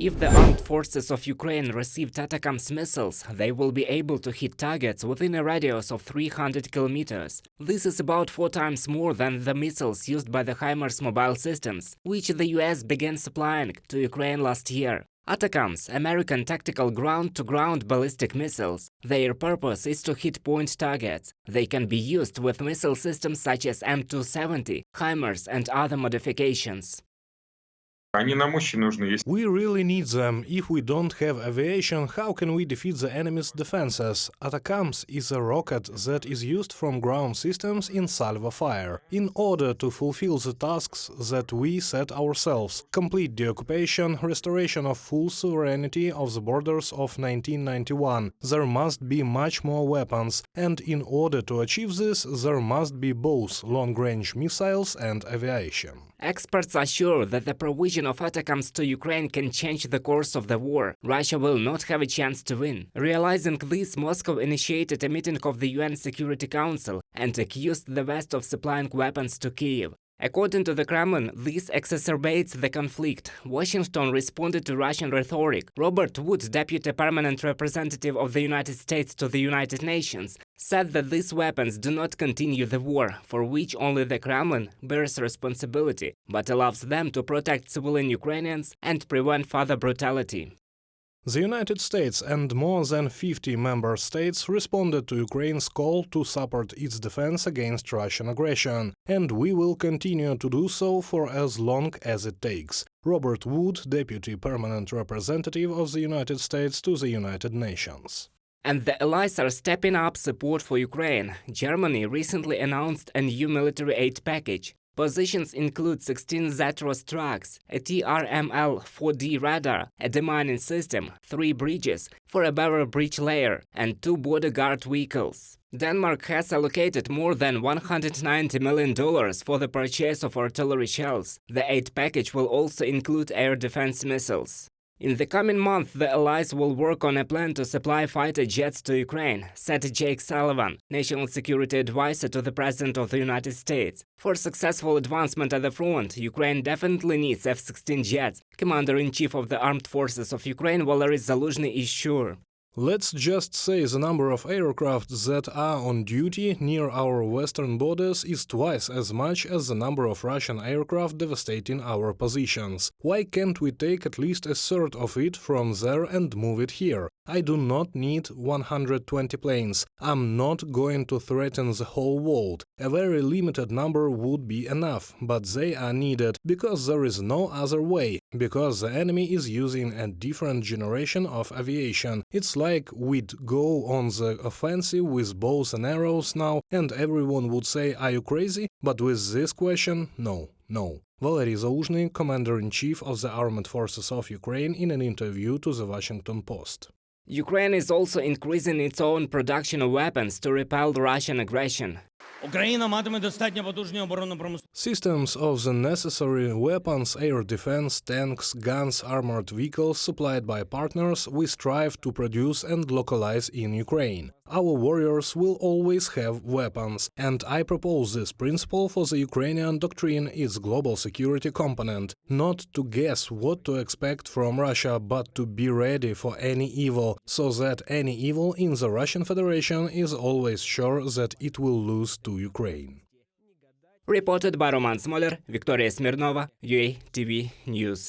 If the armed forces of Ukraine receive ATACMS missiles, they will be able to hit targets within a radius of 300 kilometers. This is about 4 times more than the missiles used by the HIMARS mobile systems, which the US began supplying to Ukraine last year. ATACMS, American tactical ground-to-ground ballistic missiles. Their purpose is to hit point targets. They can be used with missile systems such as M270, HIMARS and other modifications. We really need them. If we don't have aviation, how can we defeat the enemy's defenses? ATACMS is a rocket that is used from ground systems in salvo fire. In order to fulfill the tasks that we set ourselves, complete the occupation, restoration of full sovereignty of the borders of 1991, there must be much more weapons, and in order to achieve this, there must be both long-range missiles and aviation. Experts are sure that the provision of ATACMS to Ukraine can change the course of the war. Russia will not have a chance to win. Realizing this, Moscow initiated a meeting of the UN Security Council and accused the West of supplying weapons to Kyiv. According to the Kremlin, this exacerbates the conflict. Washington responded to Russian rhetoric. Robert Wood, Deputy Permanent Representative of the United States to the United Nations, said that these weapons do not continue the war, for which only the Kremlin bears responsibility, but allows them to protect civilian Ukrainians and prevent further brutality. The United States and more than 50 member states responded to Ukraine's call to support its defense against Russian aggression, and we will continue to do so for as long as it takes. Robert Wood, Deputy Permanent Representative of the United States to the United Nations. And the allies are stepping up support for Ukraine. Germany recently announced a new military aid package. Positions include 16 Zetros trucks, a TRML-4D radar, a demining system, 3 bridges for a barrier bridge layer, and 2 border guard vehicles. Denmark has allocated more than $190 million for the purchase of artillery shells. The aid package will also include air defense missiles. In the coming month, the allies will work on a plan to supply fighter jets to Ukraine, said Jake Sullivan, National Security Advisor to the President of the United States. For successful advancement at the front, Ukraine definitely needs F-16 jets. Commander-in-Chief of the Armed Forces of Ukraine, Valery Zaluzhny, is sure. Let's just say the number of aircraft that are on duty near our western borders is twice as much as the number of Russian aircraft devastating our positions. Why can't we take at least a third of it from there and move it here? I do not need 120 planes. I'm not going to threaten the whole world. A very limited number would be enough, but they are needed because there is no other way, because the enemy is using a different generation of aviation. It's like we'd go on the offensive with bows and arrows now, and everyone would say, "Are you crazy?" But with this question, no. Valery Zaluzhny, Commander-in-Chief of the Armed Forces of Ukraine, in an interview to the Washington Post. Ukraine is also increasing its own production of weapons to repel Russian aggression. Systems of the necessary weapons, air defense, tanks, guns, armored vehicles supplied by partners we strive to produce and localize in Ukraine. Our warriors will always have weapons, and I propose this principle for the Ukrainian doctrine, its global security component, not to guess what to expect from Russia, but to be ready for any evil, so that any evil in the Russian Federation is always sure that it will lose to Ukraine. Reported by Roman Smoler, Victoria Smirnova, UA TV News.